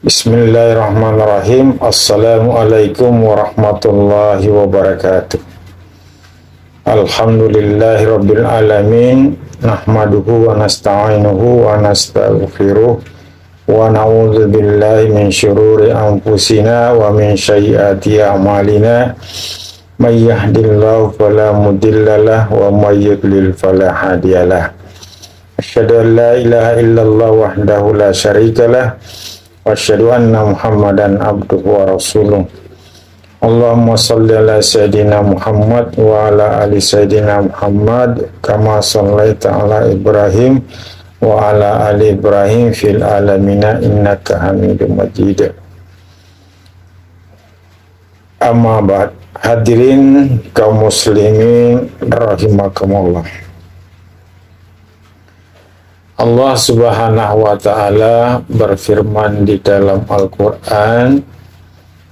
Bismillahirrahmanirrahim. Assalamualaikum warahmatullahi wabarakatuh. Alhamdulillahirabbil alamin. Nahmaduhu wa nasta'inuhu wa nastaghfiruh wa na'udzu billahi min syururi anfusina wa min sayyiati a'malina. May yahdihillahu fala mudhillalah wa may yudlil fala hadiyalah. Asyhadu an la ilaha illallah wahdahu la syarikalah wa asyhadu anna Muhammadan abduhu wa rasuluh. Allahumma shalli ala sayyidina Muhammad wa ala ali sayyidina Muhammad kama shallaita ala Ibrahim wa ala ali Ibrahim fil alamina innaka Hamidum Majid. Amma ba'd. Hadirin kaum muslimin rahimakumullah. Allah Subhanahu wa ta'ala berfirman di dalam Al-Qur'an,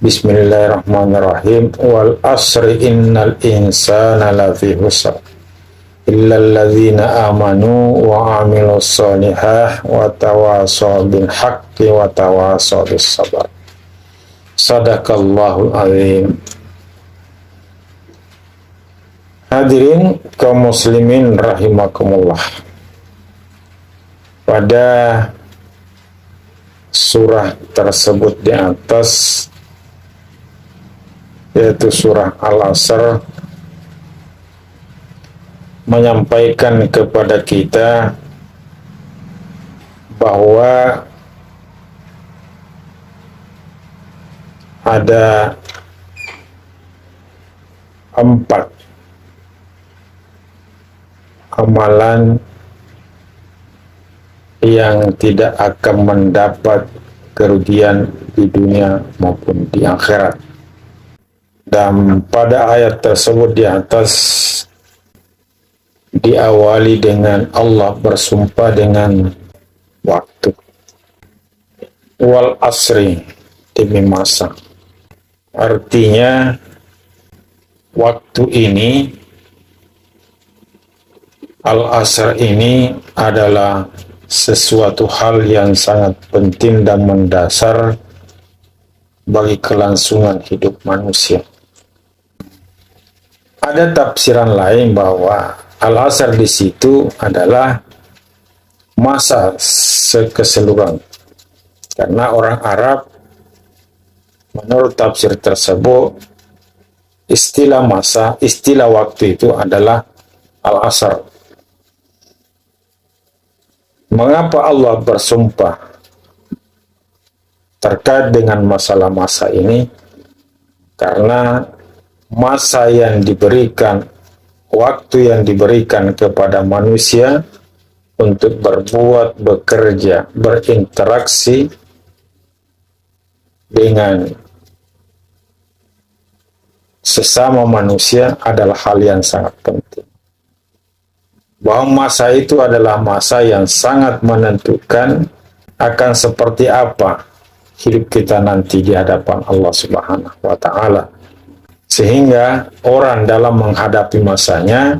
Bismillahirrahmanirrahim, wal asri innal insana lafi khusr illal ladzina amanu wa amilus solihah wa tawasaw bil haqqi wa tawasaw bis sabr. Sadaqallahul azim. Hadirin kaum muslimin rahimakumullah. Pada surah tersebut di atas, yaitu surah Al-Asr, menyampaikan kepada kita bahwa ada 4 amalan yang tidak akan mendapat kerugian di dunia maupun di akhirat. Dan pada ayat tersebut di atas diawali dengan Allah bersumpah dengan waktu. Wal asri, demi masa. Artinya waktu ini, Al-Asr ini adalah sesuatu hal yang sangat penting dan mendasar bagi kelangsungan hidup manusia. Ada tafsiran lain bahwa Al-Asr di situ adalah masa keseluruhan. Karena orang Arab menurut tafsir tersebut istilah masa, istilah waktu itu adalah Al-Asr. Mengapa Allah bersumpah terkait dengan masalah masa ini? Karena masa yang diberikan, waktu yang diberikan kepada manusia untuk berbuat, bekerja, berinteraksi dengan sesama manusia adalah hal yang sangat penting. Bahwa masa itu adalah masa yang sangat menentukan akan seperti apa hidup kita nanti di hadapan Allah Subhanahu wa ta'ala. Sehingga orang dalam menghadapi masanya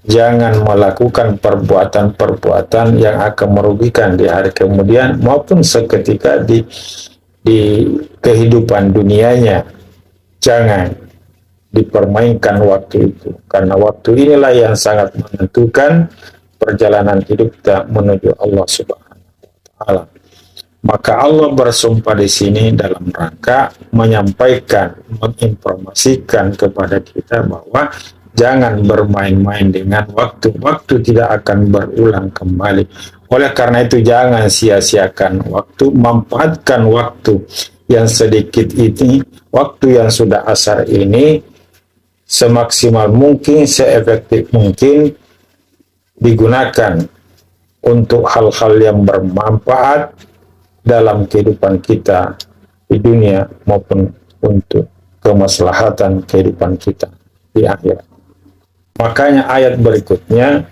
jangan melakukan perbuatan-perbuatan yang akan merugikan di hari kemudian maupun seketika di kehidupan dunianya. Jangan dipermainkan waktu itu, karena waktu inilah yang sangat menentukan perjalanan hidup kita menuju Allah Subhanahu wa ta'ala. Maka Allah bersumpah di sini dalam rangka menyampaikan, menginformasikan kepada kita bahwa jangan bermain-main dengan waktu. Waktu tidak akan berulang kembali. Oleh karena itu jangan sia-siakan waktu, manfaatkan waktu yang sedikit ini, waktu yang sudah asar ini semaksimal mungkin, seefektif mungkin digunakan untuk hal-hal yang bermanfaat dalam kehidupan kita di dunia maupun untuk kemaslahatan kehidupan kita di akhirat. Makanya ayat berikutnya,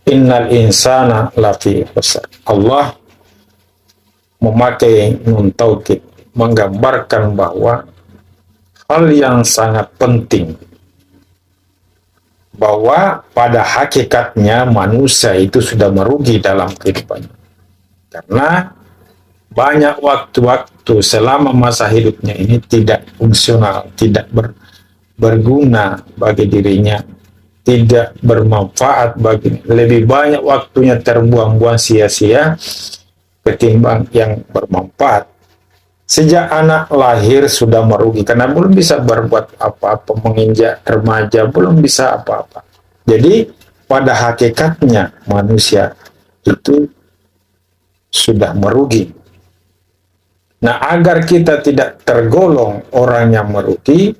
innal insana lafi khusr. Allah memakai nun taukid, menggambarkan bahwa hal yang sangat penting, bahwa pada hakikatnya manusia itu sudah merugi dalam kehidupannya. Karena banyak waktu-waktu selama masa hidupnya ini tidak fungsional, tidak berguna bagi dirinya, tidak bermanfaat bagi, lebih banyak waktunya terbuang-buang sia-sia ketimbang yang bermanfaat. Sejak anak lahir sudah merugi karena belum bisa berbuat apa-apa, menginjak remaja belum bisa apa-apa. Jadi pada hakikatnya manusia itu sudah merugi. Nah, agar kita tidak tergolong orang yang merugi,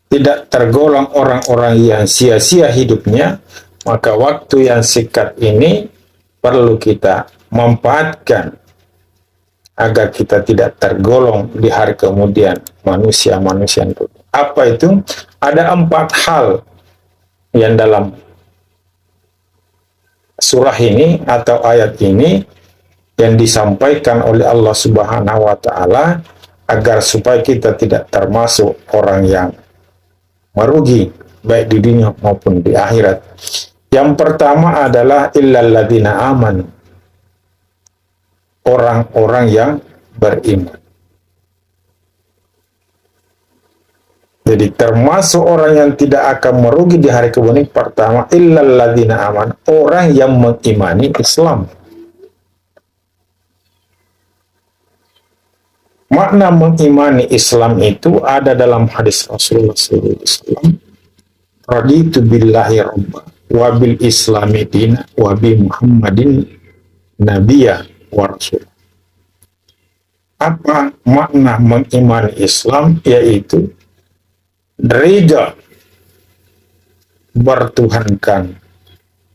tidak tergolong orang-orang yang sia-sia hidupnya, maka waktu yang singkat ini perlu kita manfaatkan agar kita tidak tergolong di hari kemudian manusia-manusia itu. Apa itu? Ada 4 hal yang dalam surah ini atau ayat ini yang disampaikan oleh Allah Subhanahu wa taala agar supaya kita tidak termasuk orang yang merugi baik di dunia maupun di akhirat. Yang pertama adalah illal ladzina amanu, orang-orang yang beriman. Jadi termasuk orang yang tidak akan merugi di hari kemudian pertama illal ladzina amanu, orang yang mengimani Islam. Makna mengimani Islam itu ada dalam hadis Rasulullah SAW. Raditu billahi rabba wa bil islami dina wa bi Muhammadin nabiyya wa rasul. Apa makna mengimani Islam? Yaitu ridha bertuhankan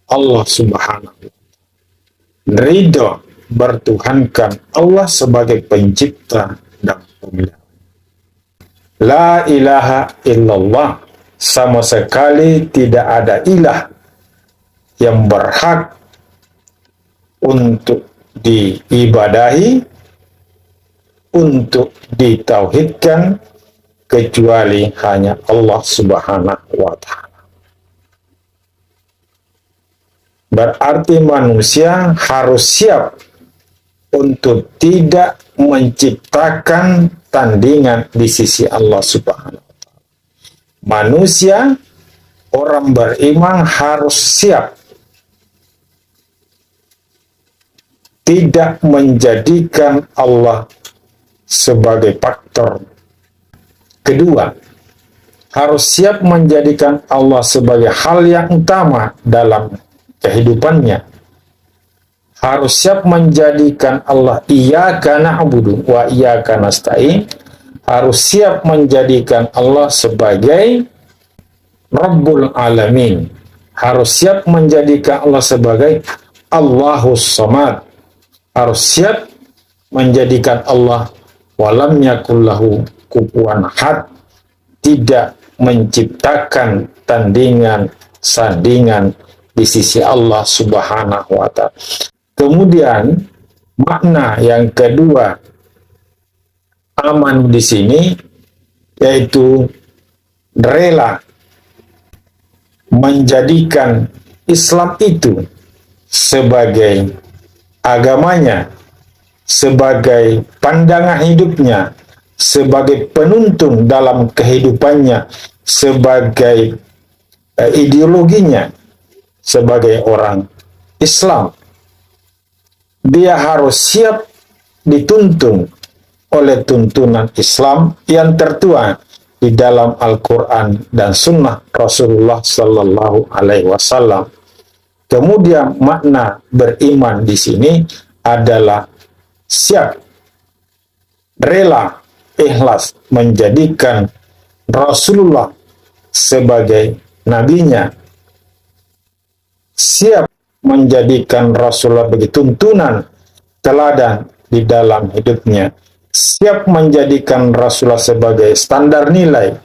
Allah Subhanahu wa ta'ala. Ridha bertuhankan Allah sebagai pencipta dan pemilik. La ilaha illallah, sama sekali tidak ada ilah yang berhak untuk diibadahi, untuk ditauhidkan, kecuali hanya Allah Subhanahu wa ta'ala. Berarti manusia harus siap untuk tidak menciptakan tandingan di sisi Allah Subhanahu wa ta'ala. Manusia, orang beriman harus siap tidak menjadikan Allah sebagai faktor. Kedua, harus siap menjadikan Allah sebagai hal yang utama dalam kehidupannya. Harus siap menjadikan Allah iyyaka na'budu wa iyyaka nasta'in. Harus siap menjadikan Allah sebagai Rabbul Alamin. Harus siap menjadikan Allah sebagai Allahus Samad. Harus siap menjadikan Allah walam yakullahu kufuwan ahad, tidak menciptakan tandingan, sandingan di sisi Allah Subhanahu wa ta'ala. Kemudian makna yang kedua aman di sini yaitu rela menjadikan Islam itu sebagai agamanya, sebagai pandangan hidupnya, sebagai penuntun dalam kehidupannya, sebagai ideologinya, sebagai orang Islam. Dia harus siap dituntun oleh tuntunan Islam yang tertuang di dalam Al-Quran dan Sunnah Rasulullah Sallallahu Alaihi Wasallam. Kemudian makna beriman di sini adalah siap, rela, ikhlas menjadikan Rasulullah sebagai nabinya, siap menjadikan Rasulullah sebagai tuntunan teladan di dalam hidupnya, siap menjadikan Rasulullah sebagai standar nilai,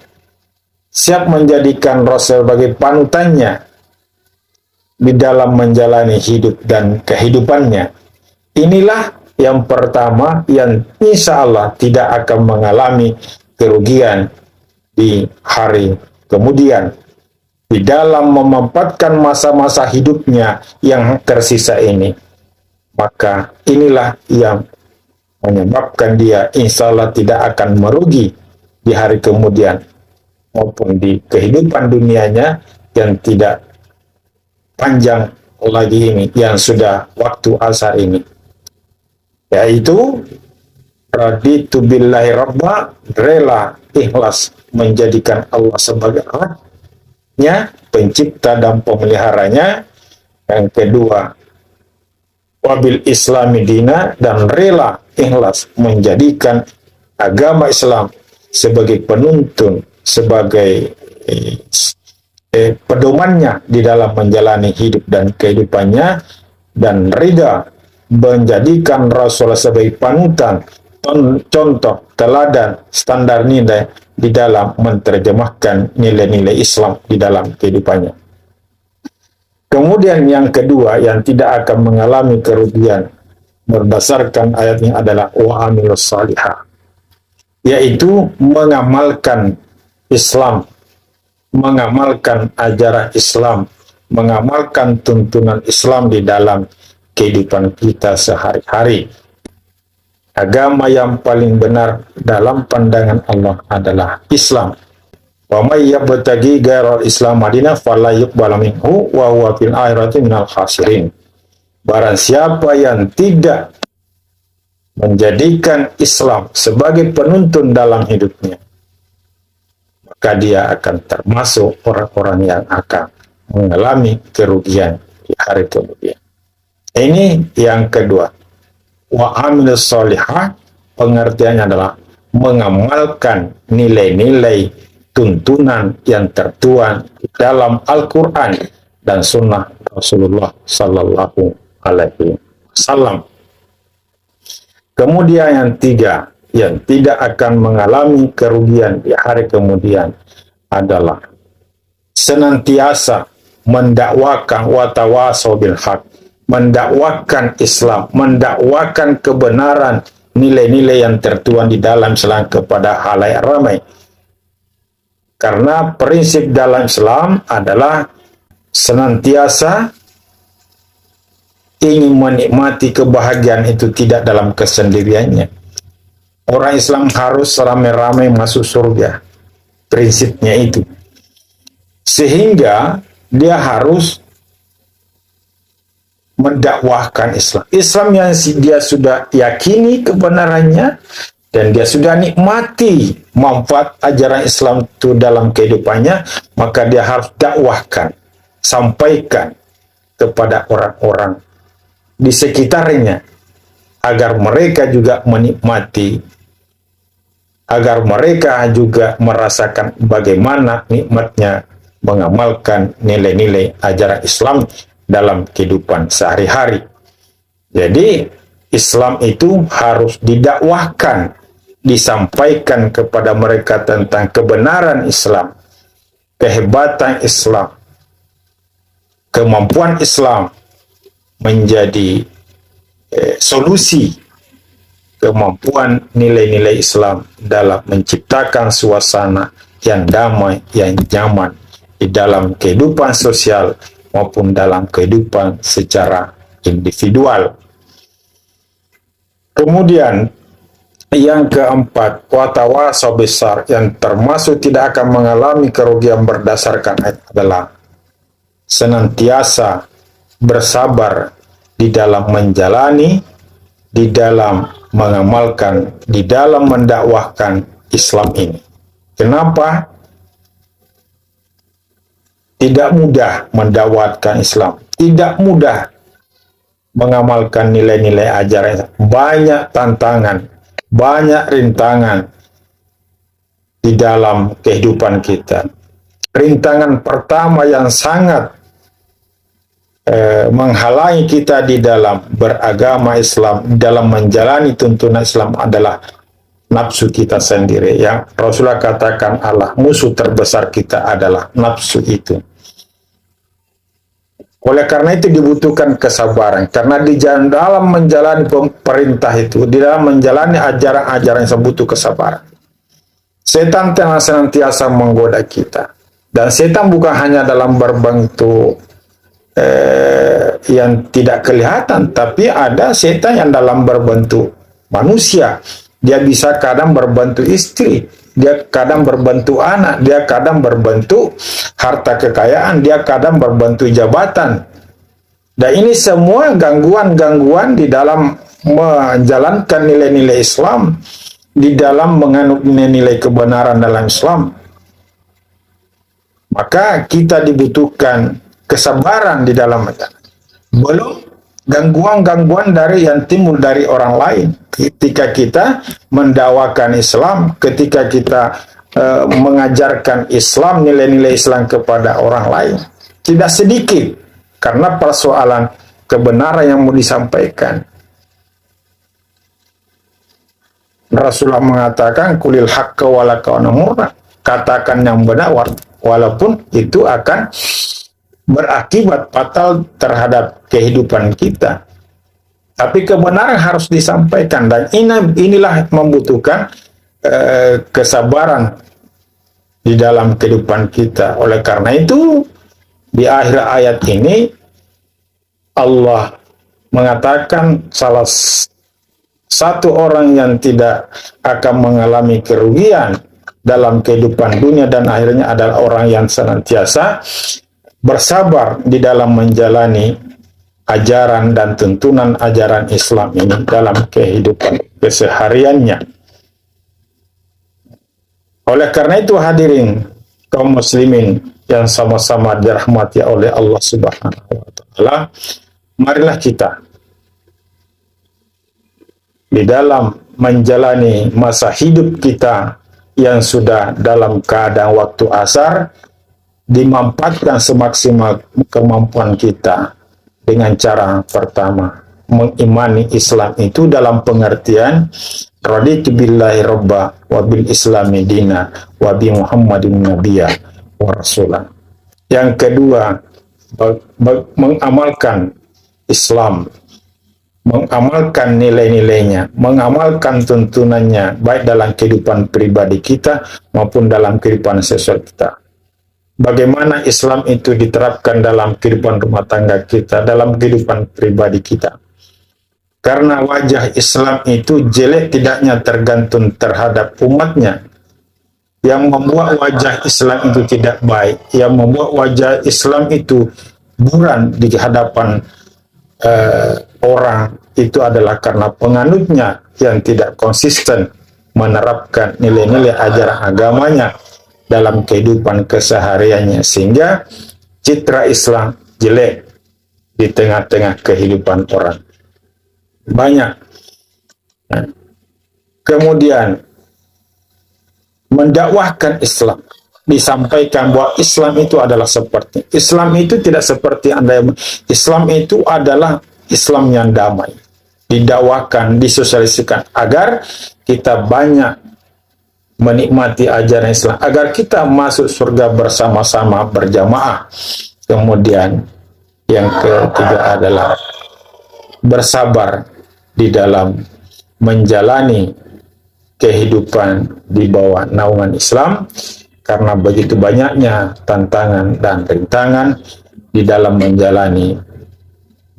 siap menjadikan Rasul sebagai panutannya di dalam menjalani hidup dan kehidupannya. Inilah yang pertama yang insya Allah tidak akan mengalami kerugian di hari kemudian. Di dalam memanfaatkan masa-masa hidupnya yang tersisa ini. Maka inilah yang menyebabkan dia insya Allah tidak akan merugi di hari kemudian maupun di kehidupan dunianya yang tidak panjang lagi ini, yang sudah waktu asar ini, yaitu raditu billahi rabba, rela ikhlas menjadikan Allah sebagai Rabbnya, pencipta dan pemeliharanya. Yang kedua, wabil islami dina, dan rela ikhlas menjadikan agama Islam sebagai penuntun, sebagai pedomannya di dalam menjalani hidup dan kehidupannya, dan ridha menjadikan Rasulullah sebagai panutan, contoh, teladan, standar nilai di dalam menerjemahkan nilai-nilai Islam di dalam kehidupannya. Kemudian yang kedua yang tidak akan mengalami kerugian berdasarkan ayat ini adalah wa amilus salihah, yaitu mengamalkan Islam, mengamalkan ajaran Islam, mengamalkan tuntunan Islam di dalam kehidupan kita sehari-hari. Agama yang paling benar dalam pandangan Allah adalah Islam. Wa may yabtaghi ghairal Islam madina fala yuqbalu minhu wa huwa fil akhirati minal khasirin. Barang siapa yang tidak menjadikan Islam sebagai penuntun dalam hidupnya, maka dia akan termasuk orang-orang yang akan mengalami kerugian di hari kemudian. Ini yang kedua. Wa amilus solihah, pengertiannya adalah mengamalkan nilai-nilai tuntunan yang tertuang dalam Al-Quran dan Sunnah Rasulullah Sallallahu Alaihi Wasallam. Kemudian yang tiga, yang tidak akan mengalami kerugian di hari kemudian adalah senantiasa mendakwakan watawasau bil haq, mendakwakan Islam, mendakwakan kebenaran, nilai-nilai yang tertuang di dalam Islam kepada halayak ramai. Karena prinsip dalam Islam adalah senantiasa ingin menikmati kebahagiaan itu tidak dalam kesendiriannya. Orang Islam harus ramai-ramai masuk surga. Prinsipnya itu. Sehingga dia harus mendakwahkan Islam. Islam yang dia sudah yakini kebenarannya dan dia sudah nikmati manfaat ajaran Islam itu dalam kehidupannya, maka dia harus dakwahkan, sampaikan kepada orang-orang di sekitarnya agar mereka juga menikmati, agar mereka juga merasakan bagaimana nikmatnya mengamalkan nilai-nilai ajaran Islam dalam kehidupan sehari-hari. Jadi Islam itu harus didakwahkan, disampaikan kepada mereka tentang kebenaran Islam, kehebatan Islam, kemampuan Islam menjadi solusi, kemampuan nilai-nilai Islam dalam menciptakan suasana yang damai, yang nyaman di dalam kehidupan sosial maupun dalam kehidupan secara individual. Kemudian yang keempat, watawasau besar, yang termasuk tidak akan mengalami kerugian berdasarkan ayat adalah senantiasa bersabar di dalam menjalani, di dalam mengamalkan, di dalam mendakwahkan Islam ini. Kenapa? Tidak mudah mendakwahkan Islam, tidak mudah mengamalkan nilai-nilai ajaran. Banyak tantangan, banyak rintangan di dalam kehidupan kita. Rintangan pertama yang sangat menghalangi kita di dalam beragama Islam, dalam menjalani tuntunan Islam adalah nafsu kita sendiri. Yang Rasulullah katakan Allah, musuh terbesar kita adalah nafsu itu. Oleh karena itu dibutuhkan kesabaran, karena di dalam menjalani perintah itu, di dalam menjalani ajaran-ajaran yang butuh kesabaran. Setan senantiasa menggoda kita, dan setan bukan hanya dalam berbentuk yang tidak kelihatan, tapi ada setan yang dalam berbentuk manusia. Dia bisa kadang berbentuk istri, dia kadang berbentuk anak, dia kadang berbentuk harta kekayaan, dia kadang berbentuk jabatan. Dan ini semua gangguan-gangguan di dalam menjalankan nilai-nilai Islam, di dalam menganut nilai-nilai kebenaran dalam Islam. Maka kita dibutuhkan kesabaran di dalam menjalankan. Belum gangguan-gangguan dari yang timbul dari orang lain. Ketika kita mendakwakan Islam, ketika kita mengajarkan Islam, nilai-nilai Islam kepada orang lain, tidak sedikit karena persoalan kebenaran yang mau disampaikan. Rasulullah mengatakan kulil haqqa wala kauna murna, katakan yang benar walaupun itu akan berakibat fatal terhadap kehidupan kita. Tapi kebenaran harus disampaikan, dan inilah membutuhkan kesabaran di dalam kehidupan kita. Oleh karena itu, di akhir ayat ini Allah mengatakan salah satu orang yang tidak akan mengalami kerugian dalam kehidupan dunia dan akhirnya adalah orang yang senantiasa bersabar di dalam menjalani ajaran dan tuntunan ajaran Islam ini dalam kehidupan kesehariannya. Oleh karena itu hadirin kaum muslimin yang sama-sama dirahmati oleh Allah Subhanahu wa taala, marilah kita di dalam menjalani masa hidup kita yang sudah dalam keadaan waktu asar, dimanfaatkan semaksimal kemampuan kita dengan cara pertama, mengimani Islam itu dalam pengertian raditu billahi robba wa bil islami dina wa bi muhammadin nabiyya wa rasulah. Yang kedua, mengamalkan Islam, mengamalkan nilai-nilainya, mengamalkan tuntunannya baik dalam kehidupan pribadi kita maupun dalam kehidupan sosial kita. Bagaimana Islam itu diterapkan dalam kehidupan rumah tangga kita, dalam kehidupan pribadi kita. Karena wajah Islam itu jelek tidaknya tergantung terhadap umatnya. Yang membuat wajah Islam itu tidak baik, yang membuat wajah Islam itu buram di hadapan orang, itu adalah karena penganutnya yang tidak konsisten menerapkan nilai-nilai ajaran agamanya dalam kehidupan kesehariannya, sehingga citra Islam jelek di tengah-tengah kehidupan orang. Banyak. Nah, kemudian mendakwahkan Islam, disampaikan bahwa Islam itu adalah seperti, Islam itu tidak seperti Anda. Islam itu adalah Islam yang damai. Didakwakan, disosialisasikan agar kita banyak menikmati ajaran Islam, agar kita masuk surga bersama-sama berjamaah. Kemudian yang ketiga adalah bersabar di dalam menjalani kehidupan di bawah naungan Islam, karena begitu banyaknya tantangan dan rintangan di dalam menjalani,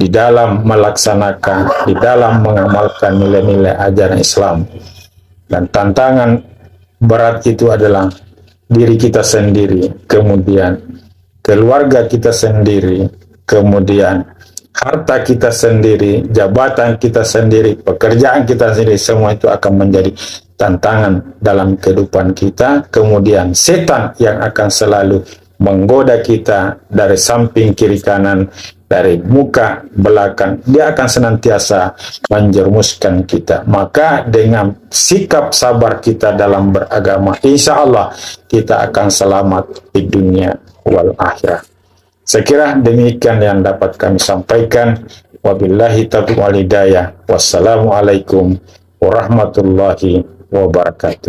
di dalam melaksanakan, di dalam mengamalkan nilai-nilai ajaran Islam. Dan tantangan berat itu adalah diri kita sendiri, kemudian keluarga kita sendiri, kemudian harta kita sendiri, jabatan kita sendiri, pekerjaan kita sendiri, semua itu akan menjadi tantangan dalam kehidupan kita. Kemudian setan yang akan selalu menggoda kita dari samping, kiri, kanan, dari muka, belakang, dia akan senantiasa menjerumuskan kita. Maka dengan sikap sabar kita dalam beragama, insya Allah kita akan selamat di dunia wal akhirah. Saya kira demikian yang dapat kami sampaikan. Wabillahi taufiq wal hidayah. Wassalamualaikum warahmatullahi wabarakatuh.